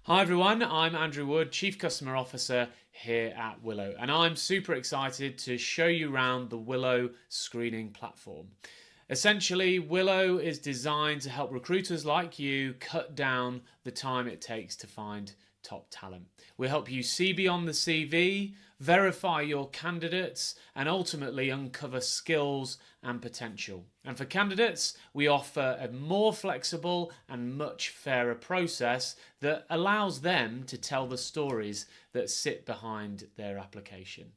Hi everyone, I'm Andrew Wood, Chief Customer Officer here at Willow, and I'm super excited to show you around the Willow screening platform. Essentially, Willow is designed to help recruiters like you cut down the time it takes to find top talent. We help you see beyond the CV, verify your candidates, and ultimately uncover skills and potential. And for candidates, we offer a more flexible and much fairer process that allows them to tell the stories that sit behind their application.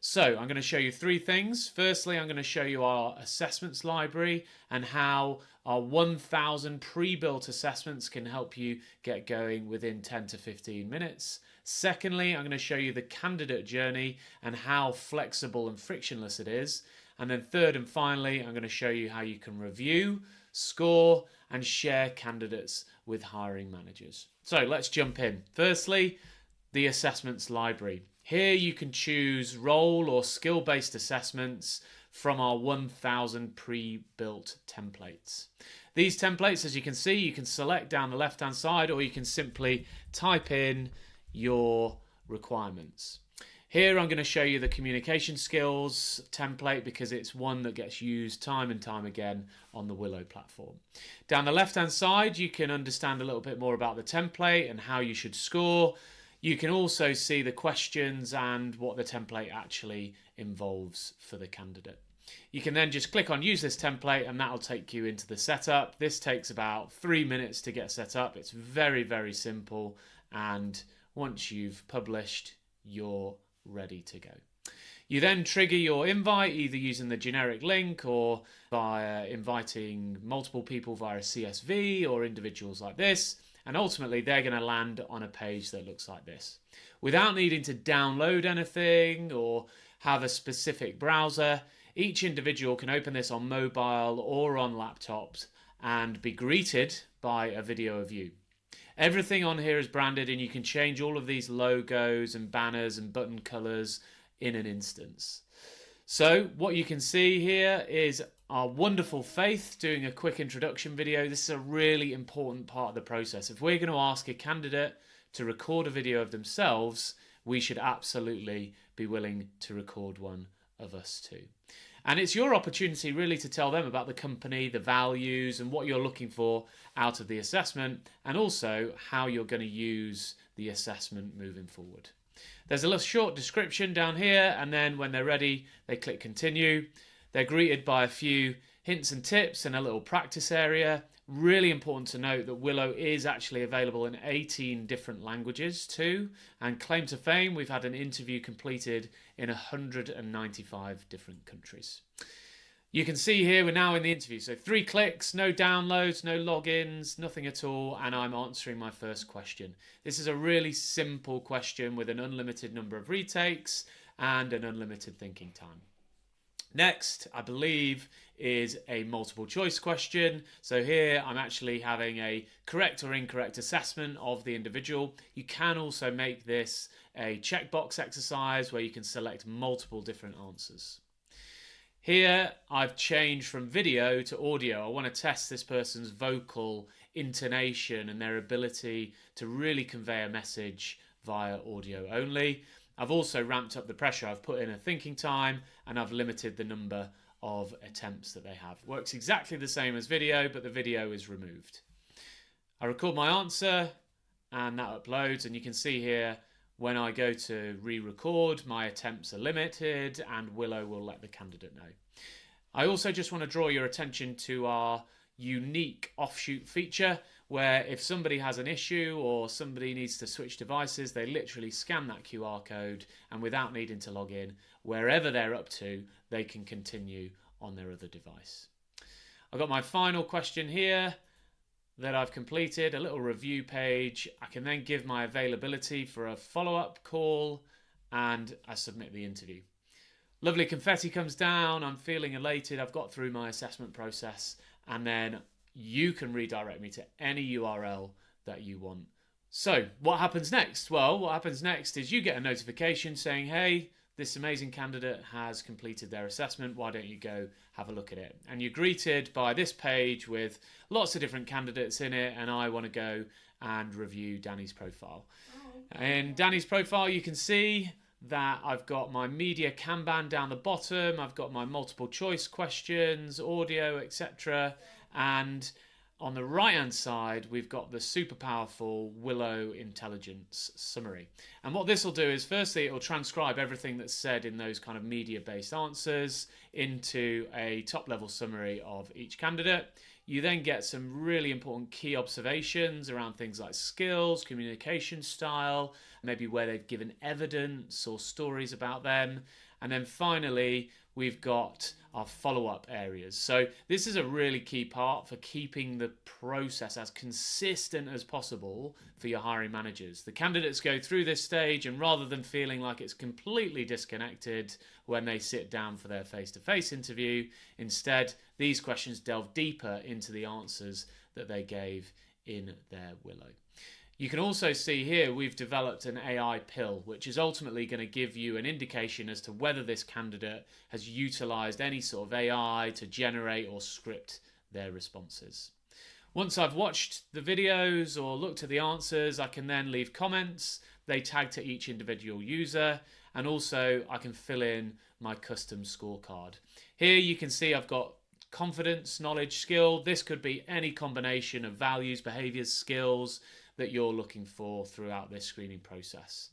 So I'm going to show you three things. Firstly, I'm going to show you our assessments library and how our 1,000 pre-built assessments can help you get going within 10 to 15 minutes. Secondly, I'm going to show you the candidate journey and how flexible and frictionless it is. And then third and finally, I'm going to show you how you can review, score, and share candidates with hiring managers. So let's jump in. Firstly, the assessments library. Here you can choose role or skill-based assessments from our 1,000 pre-built templates. These templates, as you can see, you can select down the left-hand side, or you can simply type in your requirements. Here I'm going to show you the communication skills template because it's one that gets used time and time again on the Willow platform. Down the left-hand side, you can understand a little bit more about the template and how you should score. You can also see the questions and what the template actually involves for the candidate. You can then just click on use this template and that'll take you into the setup. This takes about 3 minutes to get set up. It's very, very simple, and once you've published, you're ready to go. You then trigger your invite either using the generic link or via inviting multiple people via a CSV or individuals like this. And ultimately, they're going to land on a page that looks like this. Without needing to download anything or have a specific browser, each individual can open this on mobile or on laptops and be greeted by a video of you. Everything on here is branded, and you can change all of these logos and banners and button colors in an instance. So what you can see here is our wonderful Faith doing a quick introduction video. This is a really important part of the process. If we're going to ask a candidate to record a video of themselves, we should absolutely be willing to record one of us too. And it's your opportunity really to tell them about the company, the values, and what you're looking for out of the assessment, and also how you're going to use the assessment moving forward. There's a little short description down here, and then when they're ready, they click continue. They're greeted by a few hints and tips and a little practice area. Really important to note that Willow is actually available in 18 different languages too, and claim to fame, we've had an interview completed in 195 different countries. You can see here we're now in the interview, so 3 clicks, no downloads, no logins, nothing at all, and I'm answering my first question. This is a really simple question with an unlimited number of retakes and an unlimited thinking time. Next, I believe, is a multiple choice question. So here I'm actually having a correct or incorrect assessment of the individual. You can also make this a checkbox exercise where you can select multiple different answers. Here I've changed from video to audio. I want to test this person's vocal intonation and their ability to really convey a message via audio only. I've also ramped up the pressure. I've put in a thinking time and I've limited the number of attempts that they have. Works exactly the same as video, but the video is removed. I record my answer and that uploads, and you can see here when I go to re-record, my attempts are limited and Willow will let the candidate know. I also just want to draw your attention to our unique offshoot feature where if somebody has an issue or somebody needs to switch devices, they literally scan that QR code, and without needing to log in, wherever they're up to, they can continue on their other device. I've got my final question here that I've completed, a little review page. I can then give my availability for a follow-up call, and I submit the interview. Lovely confetti comes down. I'm feeling elated. I've got through my assessment process, and then you can redirect me to any URL that you want. So what happens next? Well, what happens next is you get a notification saying, hey, this amazing candidate has completed their assessment. Why don't you go have a look at it? And you're greeted by this page with lots of different candidates in it, and I want to go and review Danny's profile. In Danny's profile, you can see that I've got my media Kanban down the bottom, I've got my multiple choice questions, audio, etc. And on the right hand side, we've got the super powerful Willow intelligence summary. And what this will do is, firstly, it will transcribe everything that's said in those kind of media based answers into a top level summary of each candidate. You then get some really important key observations around things like skills, communication style, maybe where they've given evidence or stories about them. And then finally, we've got our follow-up areas. So this is a really key part for keeping the process as consistent as possible for your hiring managers. The candidates go through this stage, and rather than feeling like it's completely disconnected when they sit down for their face-to-face interview, instead these questions delve deeper into the answers that they gave in their Willow. You can also see here we've developed an AI pill, which is ultimately going to give you an indication as to whether this candidate has utilized any sort of AI to generate or script their responses. Once I've watched the videos or looked at the answers, I can then leave comments. They tag to each individual user, and also I can fill in my custom scorecard. Here you can see I've got confidence, knowledge, skill. This could be any combination of values, behaviors, skills that you're looking for throughout this screening process.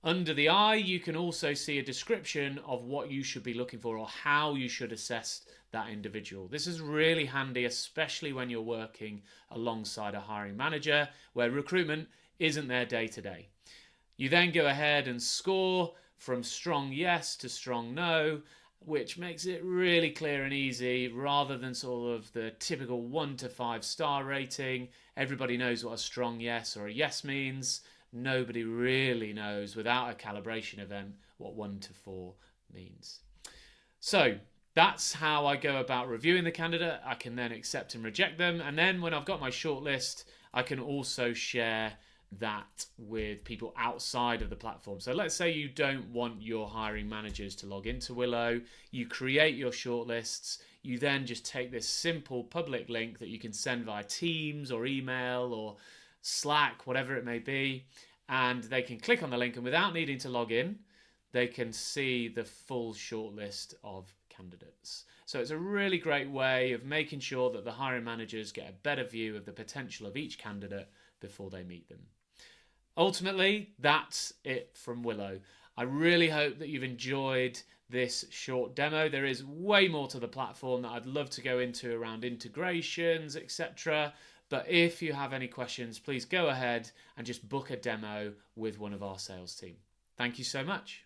Under the eye, you can also see a description of what you should be looking for or how you should assess that individual. This is really handy, especially when you're working alongside a hiring manager where recruitment isn't their day-to-day. You then go ahead and score from strong yes to strong no, which makes it really clear and easy rather than sort of the typical 1 to 5 star rating. Everybody knows what a strong yes or a yes means. Nobody really knows without a calibration event what 1 to 4 means. So that's how I go about reviewing the candidate. I can then accept and reject them. And then when I've got my shortlist, I can also share that with people outside of the platform. So let's say you don't want your hiring managers to log into Willow. You create your shortlists. You then just take this simple public link that you can send via Teams or email or Slack, whatever it may be, and they can click on the link, and without needing to log in, they can see the full shortlist of candidates. So it's a really great way of making sure that the hiring managers get a better view of the potential of each candidate before they meet them. Ultimately, that's it from Willow. I really hope that you've enjoyed this short demo. There is way more to the platform that I'd love to go into around integrations, etc. But if you have any questions, please go ahead and just book a demo with one of our sales team. Thank you so much.